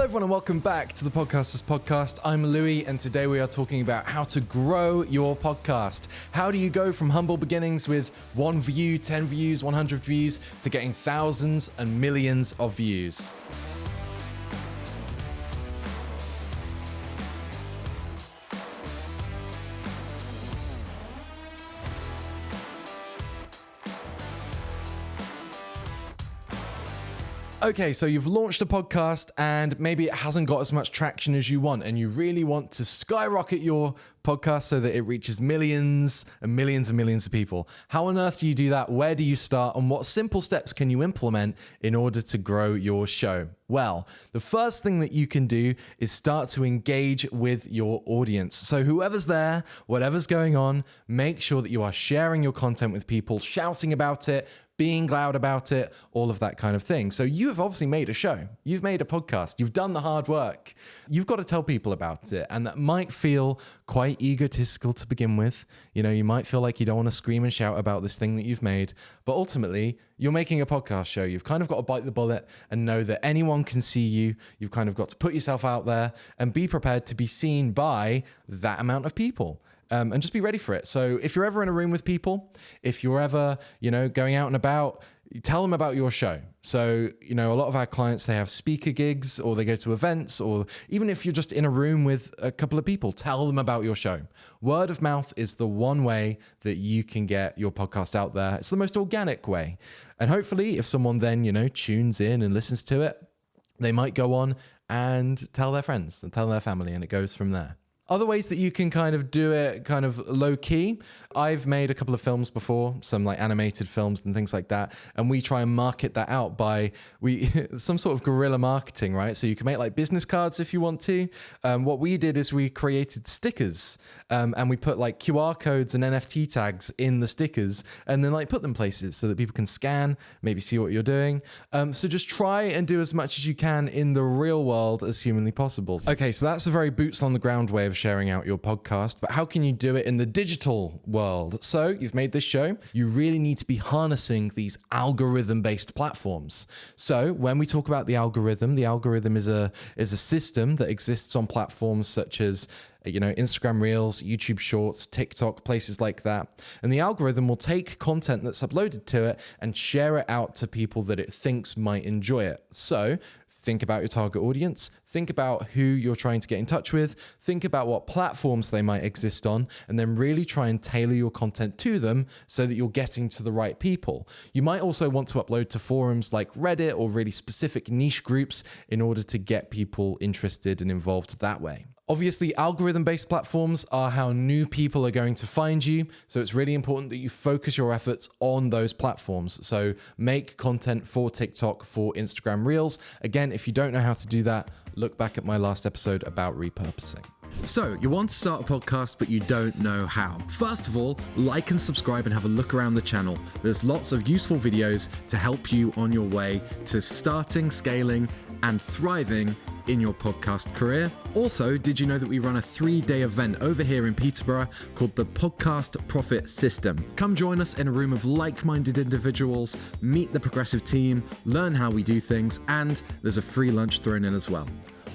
Hello everyone and welcome back to the Podcasters Podcast. I'm Louie and today we are talking about how to grow your podcast. How do you go from humble beginnings with 1 view, 10 views, 100 views to getting thousands and millions of views? Okay, so you've launched a podcast and maybe it hasn't got as much traction as you want, and you really want to skyrocket your podcast so that it reaches millions and millions and millions of people. How on earth do you do that? Where do you start? And what simple steps can you implement in order to grow your show? Well, the first thing that you can do is start to engage with your audience. So whoever's there, whatever's going on, make sure that you are sharing your content with people, shouting about it, being loud about it, all of that kind of thing. So you have obviously made a show. You've made a podcast. You've done the hard work. You've got to tell people about it. And that might feel quite egotistical to begin with. You know, you might feel like you don't want to scream and shout about this thing that you've made. But ultimately, you're making a podcast show. You've kind of got to bite the bullet and know that anyone can see you. You've kind of got to put yourself out there and be prepared to be seen by that amount of people. And just be ready for it. So if you're ever in a room with people, if you're ever, going out and about, tell them about your show. So, a lot of our clients, they have speaker gigs or they go to events, or even if you're just in a room with a couple of people, tell them about your show. Word of mouth is the one way that you can get your podcast out there. It's the most organic way. And hopefully if someone then, tunes in and listens to it, they might go on and tell their friends and tell their family, and it goes from there. Other ways that you can kind of do it kind of low key. I've made a couple of films before, some like animated films and things like that. And we try and market that out by some sort of guerrilla marketing, right? So you can make like business cards if you want to. What we did is we created stickers and we put like QR codes and NFT tags in the stickers and then like put them places so that people can scan, maybe see what you're doing. So just try and do as much as you can in the real world as humanly possible. Okay, so that's a very boots on the ground way of sharing out your podcast, but how can you do it in the digital world? So you've made this show, you really need to be harnessing these algorithm-based platforms. So when we talk about the algorithm is a system that exists on platforms such as Instagram Reels, YouTube Shorts, TikTok, places like that. And the algorithm will take content that's uploaded to it and share it out to people that it thinks might enjoy it. So think about your target audience, think about who you're trying to get in touch with, think about what platforms they might exist on, and then really try and tailor your content to them so that you're getting to the right people. You might also want to upload to forums like Reddit or really specific niche groups in order to get people interested and involved that way. Obviously, algorithm-based platforms are how new people are going to find you. So it's really important that you focus your efforts on those platforms. So make content for TikTok, for Instagram Reels. Again, if you don't know how to do that, look back at my last episode about repurposing. So you want to start a podcast, but you don't know how. First of all, like and subscribe and have a look around the channel. There's lots of useful videos to help you on your way to starting, scaling, and thriving in your podcast career. Also, did you know that we run a 3-day event over here in Peterborough called the Podcast Profit System? Come join us in a room of like-minded individuals, meet the progressive team, learn how we do things, and there's a free lunch thrown in as well.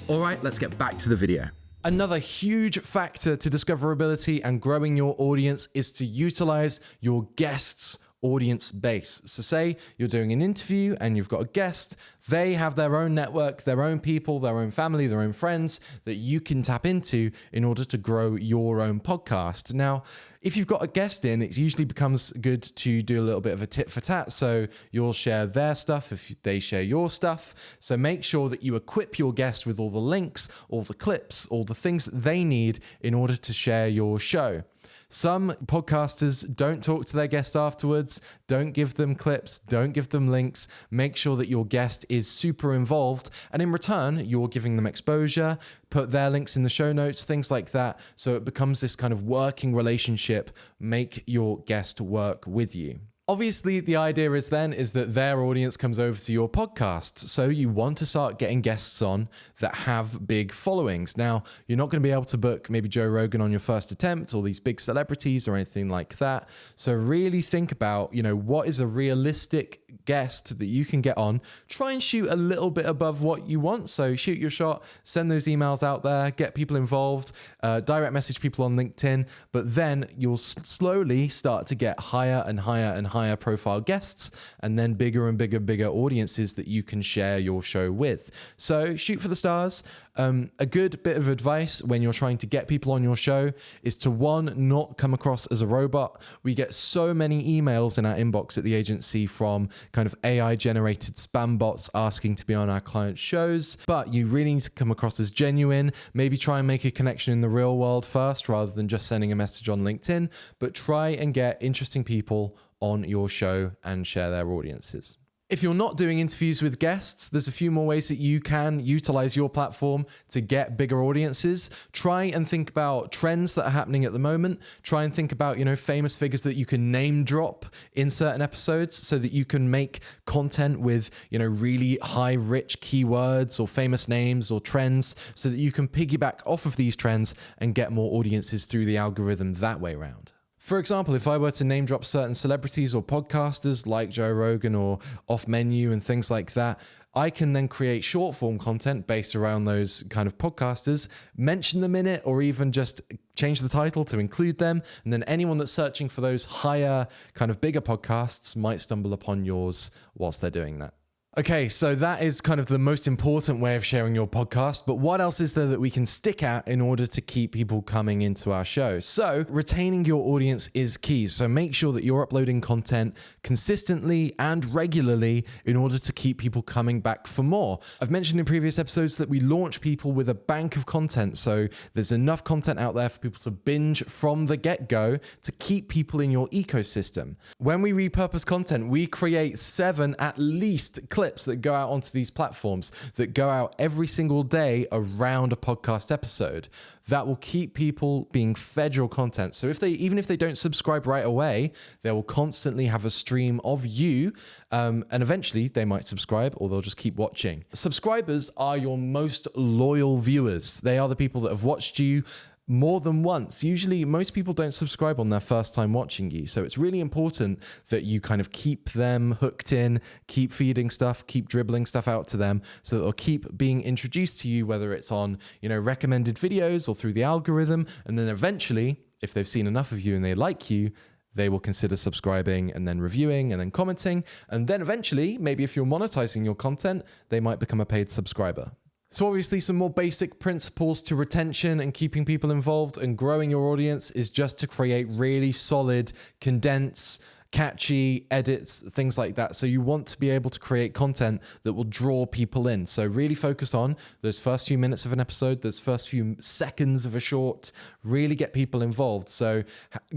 All right, let's get back to the video. Another huge factor to discoverability and growing your audience is to utilize your guests' audience base. So say you're doing an interview and you've got a guest, they have their own network, their own people, their own family, their own friends that you can tap into in order to grow your own podcast. Now, if you've got a guest in, it usually becomes good to do a little bit of a tit for tat. So you'll share their stuff if they share your stuff. So make sure that you equip your guest with all the links, all the clips, all the things that they need in order to share your show. Some podcasters don't talk to their guest afterwards, don't give them clips, don't give them links. Make sure that your guest is super involved, and in return, you're giving them exposure, put their links in the show notes, things like that. So it becomes this kind of working relationship. Make your guest work with you. Obviously, the idea is that their audience comes over to your podcast. So you want to start getting guests on that have big followings. Now, you're not going to be able to book maybe Joe Rogan on your first attempt or these big celebrities or anything like that. So really think about, what is a realistic guest that you can get on. Try and shoot a little bit above what you want. So shoot your shot, send those emails out there, get people involved, direct message people on LinkedIn, but then you'll slowly start to get higher and higher and higher profile guests, and then bigger and bigger audiences that you can share your show with. So shoot for the stars. A good bit of advice when you're trying to get people on your show is to, one, not come across as a robot. We get so many emails in our inbox at the agency from kind of AI generated spam bots asking to be on our client shows, but you really need to come across as genuine. Maybe try and make a connection in the real world first rather than just sending a message on LinkedIn, but try and get interesting people on your show and share their audiences. If you're not doing interviews with guests, there's a few more ways that you can utilize your platform to get bigger audiences. Try and think about trends that are happening at the moment. Try and think about, famous figures that you can name drop in certain episodes so that you can make content with, really high, rich keywords or famous names or trends so that you can piggyback off of these trends and get more audiences through the algorithm that way around. For example, if I were to name drop certain celebrities or podcasters like Joe Rogan or Off Menu and things like that, I can then create short form content based around those kind of podcasters, mention them in it, or even just change the title to include them. And then anyone that's searching for those higher, kind of bigger podcasts might stumble upon yours whilst they're doing that. Okay, so that is kind of the most important way of sharing your podcast, but what else is there that we can stick at in order to keep people coming into our show? So retaining your audience is key. So make sure that you're uploading content consistently and regularly in order to keep people coming back for more. I've mentioned in previous episodes that we launch people with a bank of content. So there's enough content out there for people to binge from the get-go to keep people in your ecosystem. When we repurpose content, we create 7 at least clips that go out onto these platforms that go out every single day around a podcast episode. That will keep people being fed your content. So even if they don't subscribe right away, they will constantly have a stream of you, and eventually they might subscribe or they'll just keep watching. Subscribers are your most loyal viewers. They are the people that have watched you more than once. Usually most people don't subscribe on their first time watching you. So it's really important that you kind of keep them hooked in, keep feeding stuff, keep dribbling stuff out to them so that they'll keep being introduced to you, whether it's on, recommended videos or through the algorithm. And then eventually, if they've seen enough of you and they like you, they will consider subscribing and then reviewing and then commenting. And then eventually, maybe if you're monetizing your content, they might become a paid subscriber. So obviously some more basic principles to retention and keeping people involved and growing your audience is just to create really solid, condensed, catchy edits, things like that. So you want to be able to create content that will draw people in. So really focus on those first few minutes of an episode, those first few seconds of a short, really get people involved. So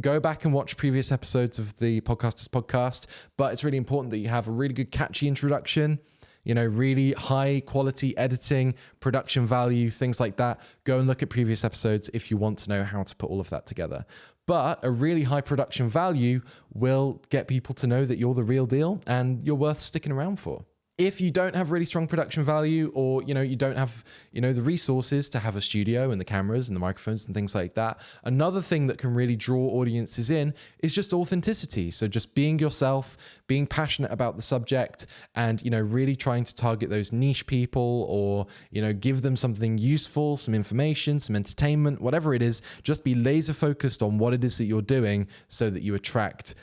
go back and watch previous episodes of the Podcasters Podcast, but it's really important that you have a really good catchy introduction, really high quality editing, production value, things like that. Go and look at previous episodes if you want to know how to put all of that together. But a really high production value will get people to know that you're the real deal and you're worth sticking around for. If you don't have really strong production value or, you don't have, the resources to have a studio and the cameras and the microphones and things like that, another thing that can really draw audiences in is just authenticity. So just being yourself, being passionate about the subject and, really trying to target those niche people or, give them something useful, some information, some entertainment, whatever it is, just be laser focused on what it is that you're doing so that you attract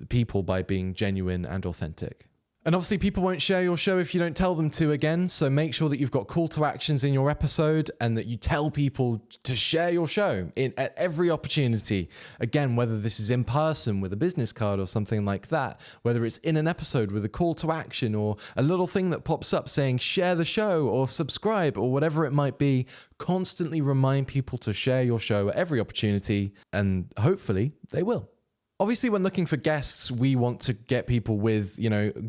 people by being genuine and authentic. And obviously people won't share your show if you don't tell them to again. So make sure that you've got call to actions in your episode and that you tell people to share your show at every opportunity. Again, whether this is in person with a business card or something like that, whether it's in an episode with a call to action or a little thing that pops up saying share the show or subscribe or whatever it might be, constantly remind people to share your show at every opportunity and hopefully they will. Obviously, when looking for guests, we want to get people with,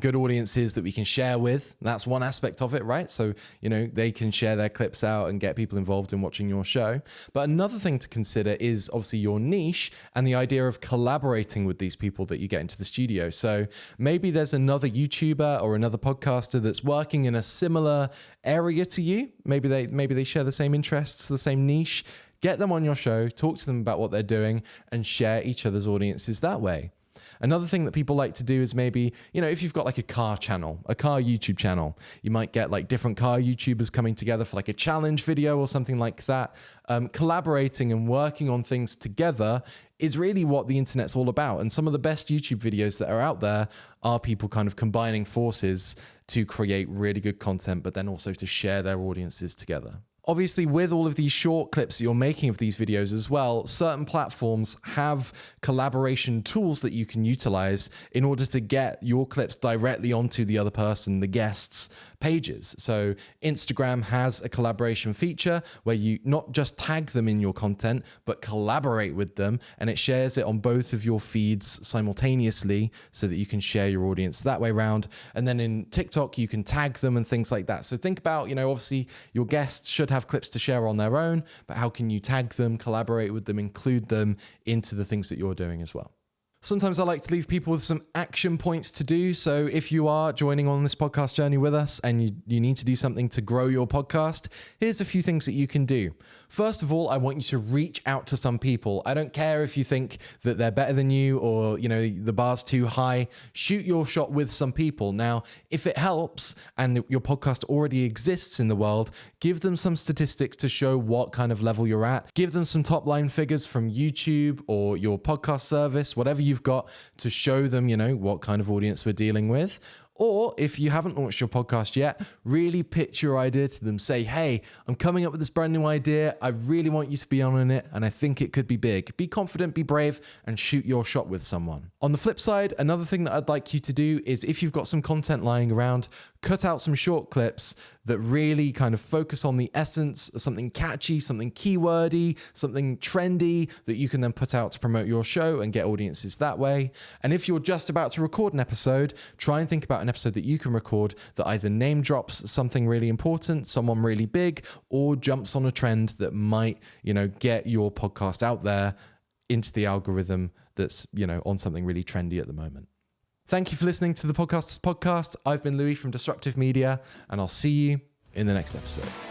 good audiences that we can share with. That's one aspect of it, right? So, they can share their clips out and get people involved in watching your show. But another thing to consider is obviously your niche and the idea of collaborating with these people that you get into the studio. So maybe there's another YouTuber or another podcaster that's working in a similar area to you. Maybe they share the same interests, the same niche. Get them on your show, talk to them about what they're doing, and share each other's audiences that way. Another thing that people like to do is maybe, if you've got like a car channel, a car YouTube channel, you might get like different car YouTubers coming together for like a challenge video or something like that. Collaborating and working on things together is really what the internet's all about. And some of the best YouTube videos that are out there are people kind of combining forces to create really good content, but then also to share their audiences together. Obviously, with all of these short clips that you're making of these videos as well, certain platforms have collaboration tools that you can utilize in order to get your clips directly onto the other person, the guest's pages. So Instagram has a collaboration feature where you not just tag them in your content, but collaborate with them, and it shares it on both of your feeds simultaneously so that you can share your audience that way around. And then in TikTok, you can tag them and things like that. So think about, obviously your guests should have clips to share on their own, but how can you tag them, collaborate with them, include them into the things that you're doing as well? Sometimes I like to leave people with some action points to do. So if you are joining on this podcast journey with us and you need to do something to grow your podcast, here's a few things that you can do. First of all, I want you to reach out to some people. I don't care if you think that they're better than you or, the bar's too high. Shoot your shot with some people. Now, if it helps and your podcast already exists in the world, give them some statistics to show what kind of level you're at. Give them some top line figures from YouTube or your podcast service, whatever you've got, to show them, what kind of audience we're dealing with. Or if you haven't launched your podcast yet, really pitch your idea to them. Say, hey, I'm coming up with this brand new idea. I really want you to be on it, and I think it could be big. Be confident, be brave, and shoot your shot with someone. On the flip side, another thing that I'd like you to do is, if you've got some content lying around, cut out some short clips that really kind of focus on the essence of something catchy, something keywordy, something trendy that you can then put out to promote your show and get audiences that way. And if you're just about to record an episode, try and think about an episode that you can record that either name drops something really important, someone really big, or jumps on a trend that might, get your podcast out there into the algorithm that's, on something really trendy at the moment. Thank you for listening to the Podcasters Podcast. I've been Louie from Disruptive Media, and I'll see you in the next episode.